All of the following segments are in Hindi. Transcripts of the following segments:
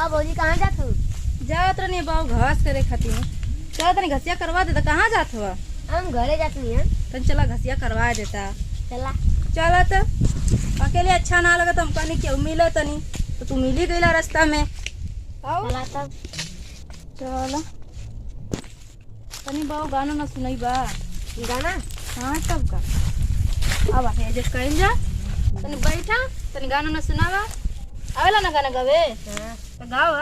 हाँ भौजी कहाँ जात हो? जात रहनी बाबू घास करे खातिर। चल तनी घसिया करवा देता। कहाँ जात हुआ? हम घरे जात नहीं है। तनी चला घसिया करवा देता। चला चला तो अकेले अच्छा ना लगा तो हमका नहीं क्यों मिला तनी तो तू मिली गईला रास्ता में। आओ चला तब। चल तनी बाबू गाना ना सुनाई बा। गाना? हाँ तब का अब एडजस्ट कइल जा। तनी बैठा तनी गाना ना सुनावा। आवेला ना गाना गावे? हाँ। तो गाओ।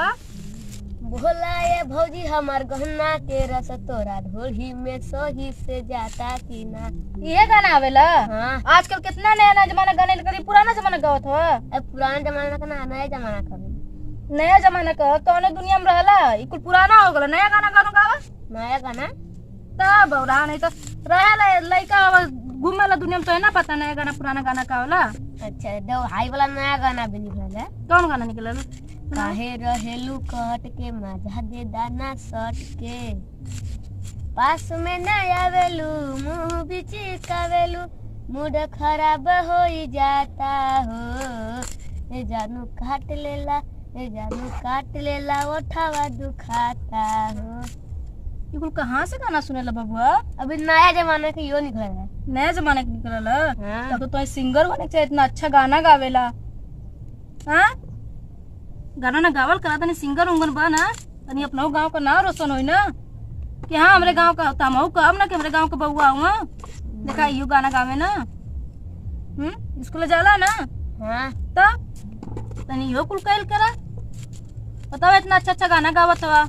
बोला ये भौजी हमार गहना के रस तोरा ढोली में सही से जाता कि ना। ये गाना आवेला? हाँ। आजकल कितना नया नया जमाना गाने करी पुराना जमाना गावत हो। अब पुराना जमाना का ना नया जमाना का भी। नया जमाना का कौन दुनिया में रहला ई कुल पुराना हो गला। नया गाना गानो गावा नया गाना तब बौरा नहीं तो रहेला लइका घूमेला दुनिया में तो है ना पता नया गाना पुराना गाना का होला। अच्छा दो हाई वाला नया गाना भी निकल है। कौन गाना निकलल? काहे रहेलू कहट के मजा दे दाना सट के पास में न आवेलू मुंह भी चिकावेलू मूड खराब हो जाता हो ए जानू काट लेला ओठावा दुखाता हो। ई कुल कहाँ से गाना सुनेला बबुआ? अभी नया जमाना के यो निकल है। नया जमाने के निकलल। हाँ। तब तो सिंगर बने के चाहिए इतना अच्छा गाना गावेला। हाँ गाना ना गावल करा तनी सिंगर उंगर बना तनी अपना गांव का नाम रोशन होई ना कि हाँ हमरे गांव का होता हम कहब ना कि हमरे गांव का बउआ हुआ देखा इहो गाना गावे ना। स्कूल जाला ना। हाँ। तब तनी इहो कुल कैल करा बतावा इतना अच्छा अच्छा गाना गावत हवा।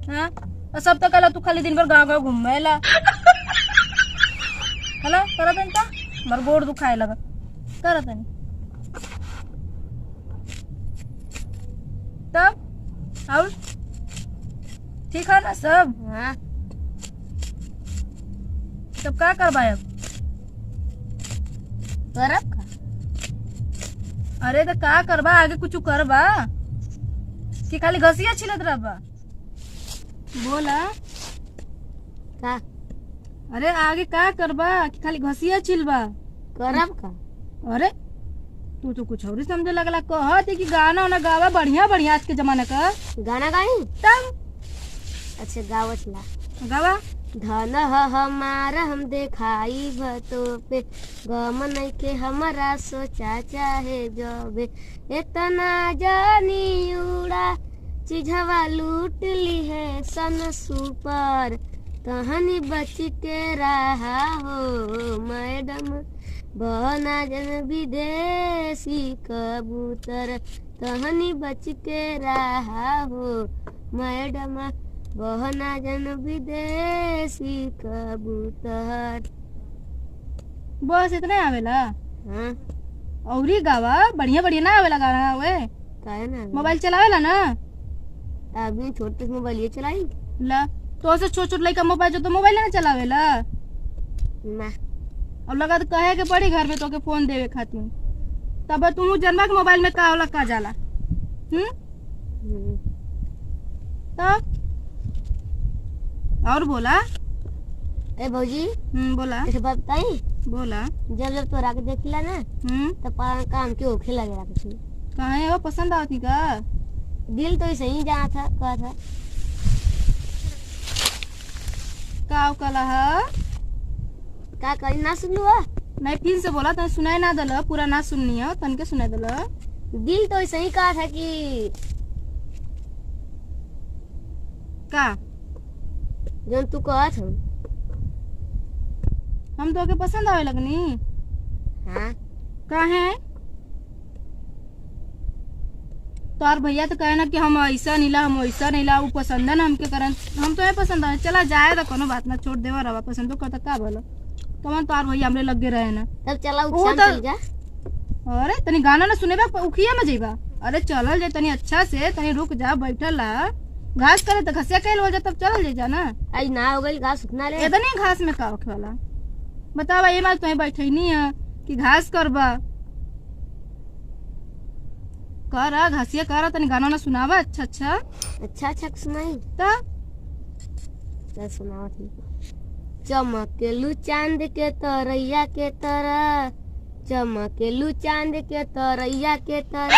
हाँ और सब तो कहला तू खाली दिन भर गाँव गाँव घूमेला। हेलो करा तनी ता मर गोड़ दुखाए लगा करा तनी तब और ठीक है ना सब? हाँ। तब का करबा अब? करब का? अरे तो का करबा आगे कुछ करबा कि खाली घसिया छिलत रहबा? बोला का? अरे आगे का करबा कि खाली घसिया छिलबा? करब का? अरे तू तो कुछ और ही समझे लगला। कहत कि गाना वाना गावा बढ़िया बढ़िया आज के जमाने का। गाना गाई तब अच्छा गावत ला गावा। धन हमारा हम देखाई भतो पे गम नहीं के हमारा सोचा चाहे जबे इतना जानी उड़ा चीजवा लूट ली है सन सुपर कहानी बच के रहा हो मैडम बना जन विदेशी कबूतर कहानी बच के रहा हो मैडम बहना जन विदेशी कबूतर। बस इतना आवेला? हाँ। औरी गावा बढ़िया बढ़िया ना आवेला गाना वे। काहे ना मोबाइल चलावेला ना? अभी छोटे मोबाइल ये चलाई ला तो ऐसे छोट छोट लड़का मोबाइल जो तो मोबाइल ना चलावेला ना। अब लगा तो कहे के पड़ी घर में तो के फोन देवे खातिर तब तू जनबा के मोबाइल में का होला का जाला। तब और बोला। ए भौजी बोला। ऐसे बात बताई बोला। जब जब तोरा के देखिला ना तब पारा काम क्यों होखे लगेला कुछ कहे वो पसंद आवती का? दिल तो ऐसे ही जाना था कहा था का कला है का करी ना सुनलू नहीं फिर से बोला तने सुनाई ना दल पूरा ना सुननी है तन के सुनाई दल। दिल तो ऐसे ही कहा था कि का जब तू कहा था हम तो के पसंद आवे लगनी। हाँ। काहे तोर भैया तो कहे ना कि हम ऐसा नीला वो पसंद है ना हमके करन हम तो ये पसंद है चला जाए तो कोनो बात ना छोड़ देवा रवा पसंद तो करता का बोलो कौन तोर भैया हमरे लगे रहे ना तब चला वो उछाल चल जा। अरे तनी गाना ना सुनेबा उखिया में जइबा। अरे चलल जाए तनी अच्छा से तनी रुक जा बैठल ला घास करे तो घसिया कैल हो जा तब चलल जाए ना। आज ना हो गई घास उतना ले इतनी घास में का होखे वाला बतावा ये माल तुम्हें बैठे नहीं है कि घास करबा करा घासिया करा तनी गाना ना सुनावा अच्छा अच्छा अच्छा सुनाई तो सुनावा चमकेलू चांद के तरैया के तरह चमकेलू चांद के तरैया के तरह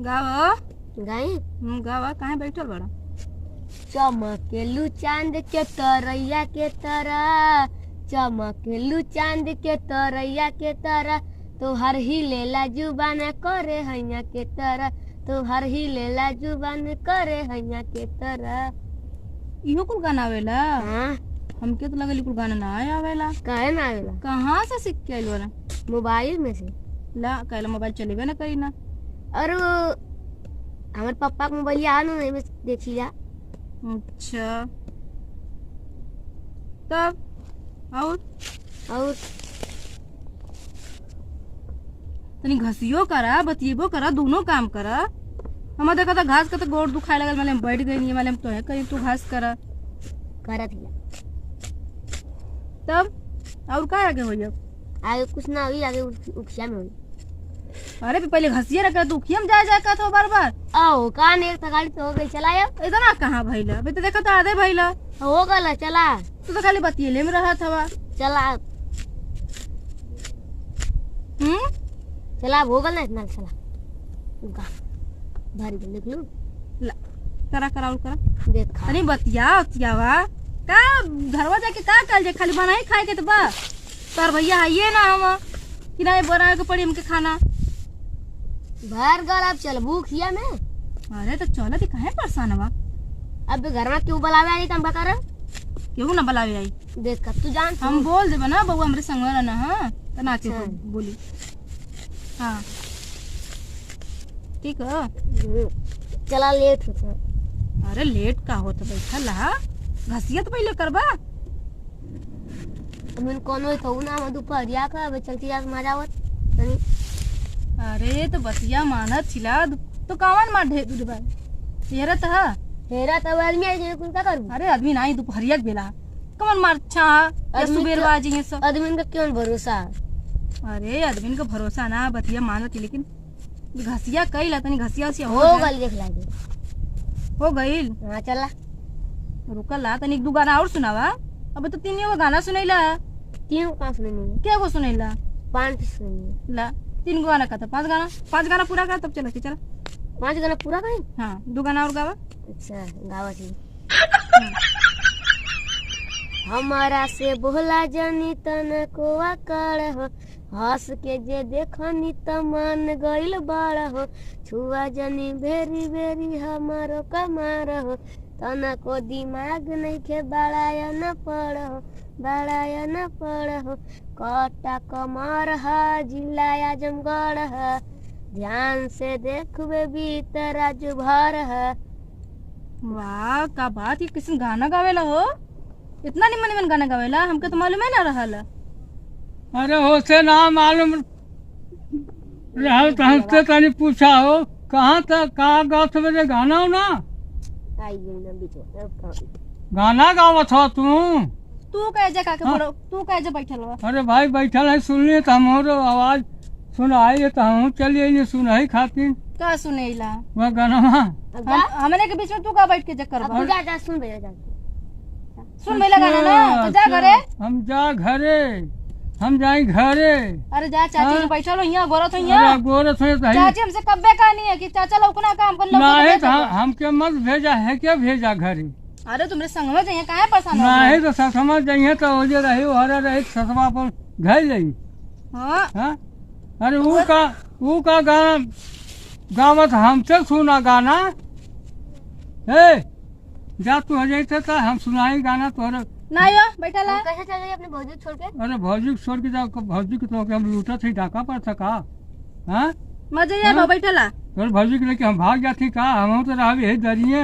गावा गाई गावा काहे बैठल बड़ा? चमकेलू चांद के तरैया के तरह, चमकेलू चांद के तरैया के तरह, तोहर ही लेला जुबान करे हैया के तरह, तोहर ही लेला जुबान करे हैया के तरह। इहो कुल गाना आवेला? हाँ हमके तो लगल कुल गाना ना आवेला। काहे ना आवेला? कहाँ से सीख के आइल बना? मोबाइल में से। ला कहला मोबाइल चलेबे ना करी ना। और हमारे पापा के मोबाइल आ नहीं में देखी जा। अच्छा तब और तनी घसियो करा बतिएबो करा दोनों काम करा। हमार देखा था घास का तो गोड़ दुखाए लगल माले हम बैठ गई नहीं माले हम तो है कहीं तू घास करा करत हिया। तब और का आगे होई अब? आगे कुछ ना हुई, आगे उखिया में हुई। अरे पहले घसिए रखा तू उखिया में जा का था बार बार। आओ कान एक गाड़ी तो हो गई, चलाया इतना कहाँ भइला? अभी तो देखा था आधे भइला। हो गला चला। तू तो खाली बतिएले में रहा था। चला चला हो गल ना इतना चला उनका भारी गल देख लू। ला करा करा और करा देख खा अरे बतियावा का घरवा जाके का कल जे खाली बनाई खाए के तो बा तार भैया आइए ना हम कि ना बनाए के पड़ी हमके खाना भर गल। अब चल भूखिया में। अरे तो चल ती काहे परेशान बा? अब घर में क्यों बुलावे आई तुम बता? केहू ना बुलावे आई। देख तू जान हम बोल देबे ना बउआ हमरे संग रहना। हां त ना के बोली। हां ठीक है चला लेट होता। अरे लेट का होत बैठा ला घसियत पहले करबा। मन कोनो तो ना हम दोपहरिया का अब चलती जा मजावत तनी। अरे तो बतिया मानत छिला तो कावन मार ढे दूध भाई हेरा त हेरा तब आदमी आई कुल का करू? अरे आदमी नाही दोपहरिया के बेला कमन मार छा या सुबेर बाजी है सब आदमी का क्यों भरोसा? अरे आदमी का भरोसा ना बतिया मानत लेकिन घसिया कइला तनी घसिया से हो गल देख लागे हो गइल। हां चला रुकल ला तनी एक दो गाना और सुनावा। अब तो तीन गो गाना सुनैला। तीन का सुननी क्या गो सुनैला? 5 सुननी ला 3 गाना का था 5 गाना पूरा कर तब चला के चला 5 गाना पूरा करें। हां 2 गाना और गावा। अच्छा गावा जी। हमारा से बोला जनी तन को आकर हो, हंस के जे देखनी त मन गइल बड़ हो, छुआ जनी बेरी बेरी हमारो कमार हो, तना को दिमाग नहीं के बड़ाया न पड़ हो, बड़ाया न पड़ हो, कटा कमर है जिलाया जमगढ़ है, ध्यान से देखबे भीतर आज भर है। वाह का बात, ये किसी गाना गावेला हो? इतना निमन निमन गाना गावेला, हमके तो मालूम है ना रहल। अरे हो से ना मालूम रहल तो हमसे तनी पूछा हो कहाँ तक कहाँ गाँव मेरे गाना हो ना गाना गावत हो तू कैसे काके हाँ? बोलो तू कैसे बैठल हो? अरे भाई बैठल है सुनलिए तो हमारो आवाज सुनाई तो हम चलिए नहीं सुनाई खातिर का सुनेला वह गाना हमने के बीच में तू का बैठ के चक्कर अब जा जा सुन भैया जा सुन मेला गाना ना तो जा घरे। हम जा घरे हम जाई घरे। अरे जा चाची हाँ? बैठल हो यहाँ गोरत हो अरे यहाँ गोरत है तो चाची हमसे कब्बे कहानी है कि चाचा लौकना काम कर नहीं तो हमके मत भेजा है क्या भेजा घरे। अरे तुमरे संग में जाइए काहे परेशान हो? नहीं तो ससमा जाइए तो ओजे रही हरा रही ससमा पर घायल जाई। हाँ हाँ? अरे वो का गाना गावत हमसे सुना गाना है जा तू हो जाते तो हम सुनाई गाना तोहरे। नहीं हो बैठल है। कैसे चल रही अपने भौजी छोड़ के? अरे भौजी छोड़ के जाओ भौजी के तो हम लूटा थे डाका पर था का। हाँ मजे ये हाँ? बैठल है तोर भौजी के लेके हम भाग जाती का हम तो रह यही दरिए।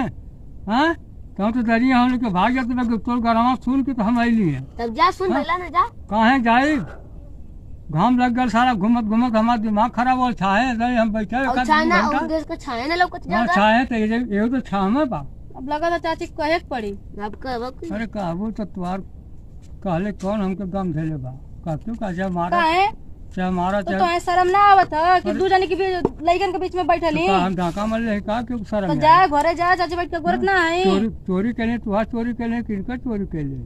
हाँ तो तो दरिए हम लेके भाग जाते तोर गरवा सुन के तो हम अली है। तब जा सुन हाँ? भैया ना जा कहाँ जाए घाम लग गया सारा घूमत घूमत हमारा दिमाग खराब हो छाए हम बैठे और छाना और देश का छाया ना लौकत हाँ जा छाए तो ये तो छामे बा। अब लगा था चाची कहे के पड़ी। अब कहब अरे कहबू तो तुहार कहले कौन हमके गम धैले बा कहतू का चाहे मारा काहे चाहे मारा तो चाहे शर्म ना आवत है कि दू जने के लइकन के बीच में बैठली? तो हम डाका मर ले का क्यों तो शर्म जा घरे जा चाची बैठ के गोरत ना है। चोरी केले तुहार चोरी केले किनका चोरी केले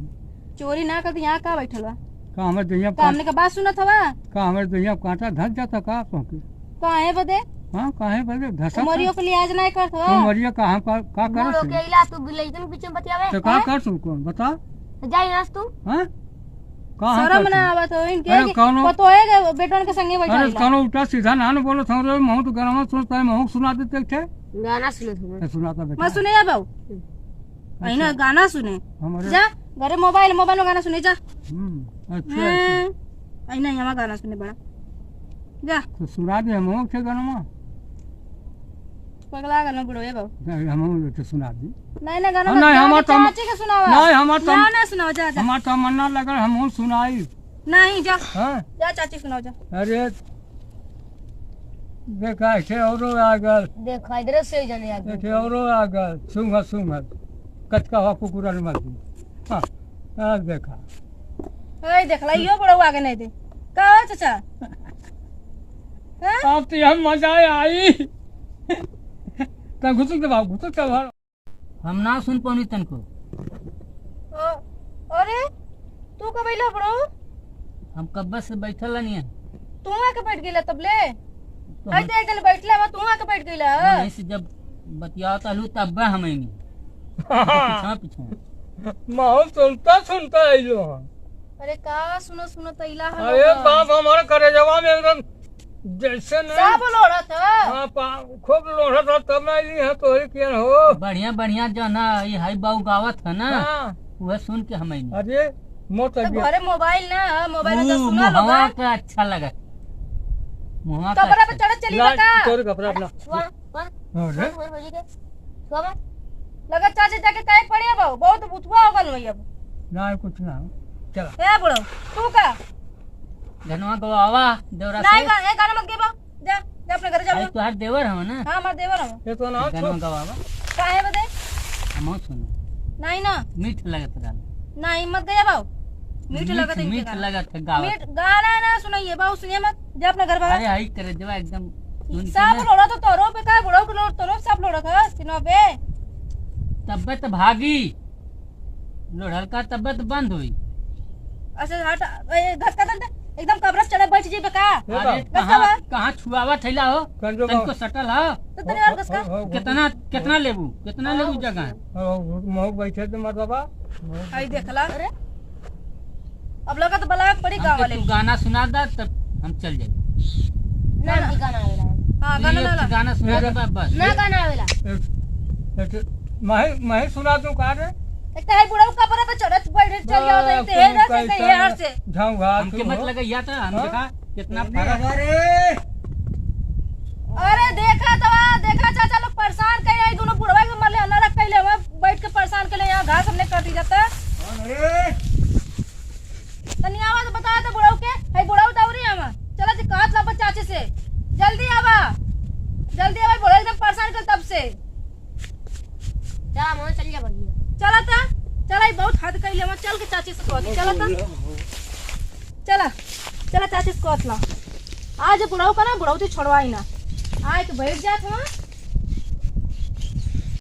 चोरी ना कर यहाँ का बैठल बा? का हमर दुनिया का हमने का बात सुनत हवा? का हमर दुनिया कांटा धस जाता का पहुंचे काहे बदे हाँ काहे बजे घसा उमरियो के लिहाज नहीं करत तू हो मरिया कहाँ का बूढ़ कर होके इला तू लइकन पीछे बतियावे तो का कर तू कौन बता तो जाई नास तू हाँ कहाँ शर्म कर ना तू? आवत हो इनके अरे कौनो- पतो है बेटन के संगे बैठा अरे कौनो उल्टा सीधा ना न बोलो था रे महू तो गरमा सुनता है महू सुना देते थे गाना सुनो तुम सुनाता बेटा मैं सुने या बाऊ अहिना गाना सुने हमारे जा घरे मोबाइल में गाना सुने जा अच्छा अहिना यहाँ गाना सुने बड़ा जा तो सुना दे महू के गनमा पगला गाना बुढ़ो है बाऊ हम तो सुना दी नहीं ना गाना नहीं, हमार तो- चाची के सुनावा नहीं हमार तो ना ना सुनाओ जा जा हमार तमन्ना लगल हम सुनाई नहीं जा हाँ जा चाची सुनाओ जा अरे देखा ऐसे औरो आ गल देखो इधर से जाने आगे ऐसे औरो आ गल सुंघ सुंघ कचका हुआ कुकुरन मत हाँ हाँ देखा ओए देखला यो बड़ो आगे नहीं दे का हो चाचा हैं अब तो यह मजा आई तब घुसुक दे बाबू घुसुक दे बाबू हम ना सुन पौनी तनको अरे तू कब आइला बड़ो हम कब्बा से बैठल नहीं है तू आके बैठ गेला तबले तो आई देख गल बैठला मैं तू आके बैठ गेला वहीं से जब बतिया तलू तब हम नहीं पीछा पीछा माहौल सुनता है जो अरे का सुनो सुनो तैला अरे बाप हमारे करे जवाब में एकदम जैसे सा नहीं बोलो रहा था हाँ खूब लोढ़ा था तब मैं ली है तो ही किया हो बढ़िया बढ़िया जो ना ये हाई बाऊ गावत है ना हाँ वह सुन के हम नहीं अरे मोट तो घरे मोबाइल ना मोबाइल में तो सुना लो मुहवा का अच्छा लगा मुहवा का कपड़ा पे अच्छा। चढ़ चली बता तोर कपड़ा अपना सुआ सुआ अरे सुआ हो जी के सुआ बा लगा चाचा जाके टाइप पड़िया बाऊ बहुत बुतवा हो गल भैया ना कुछ ना चला ए बड़ो तू का धनवा गवावा देवरा नहीं से गा ए गाना मत गे बाऊ जा जा अपने घर जा आई तुहार देवर हो ना हां मत देवर हम ये तो ना धनवा गवावा काहे बदे हम सुनो नहीं ना मीठ लगत रहा नहीं मत गया बाऊ मीठ लगत है इनके मीठ गाना लगत है गावत मीठ गाना ना सुनाइए बाऊ सुनिए मत जा अपने घर अरे भाग आई करे जवा एकदम सुन के सब ना, लोड़ा तो तोरो पे का बुढ़ो के लोड़ तोरो सब लोड़ा का सिनो पे तबियत भागी लोढ़ल का तबियत बंद हुई ऐसे हट ए धक्का दे एकदम कब्र चढ़े बैठ जी का ये अरे बाप कहाँ कहाँ छुआवा थैला हो कंजो तनको सटल हो तो तने और कसका कितना कितना लेबू जगह मोह बैठे तो मतलब आई देखला अरे अब लगा तो बलाक पड़ी गांव हमके वाले तू गाना सुना दा तब हम चल जाए ना जी गाना आवेला हां गाना ये ला गाना सुना दे बस ना गाना आवेला मैं सुना दूं का रे एक तो है बुढ़ा कब्र पे चढ़े बैठ चल गया तो ते है ना से ये हर से झाऊ घास हमके मत लगा या था हम हाँ? देखा कितना फर्क अरे देखा चाचा लोग परेशान कइले आई दोनों बुढ़वा के मरले अल्लाह रख कइले हम बैठ के परेशान कइले यहां घास हमने काट दी जाता तनी आवाज बता दे बुढ़ऊ के है बुढ़ऊ दौरी हम चला जी कहत ला चाची से जल्दी आवा बुढ़ऊ एकदम परेशान कर तब से जा मन चल जा भैया चला था चला ई बहुत हद कइले हम चल के चाची से कह दी चला था चला चाची से कहत ला आज बुढ़ऊ का ना बुढ़ऊ छोड़वाई ना आए तो बैठ जात हम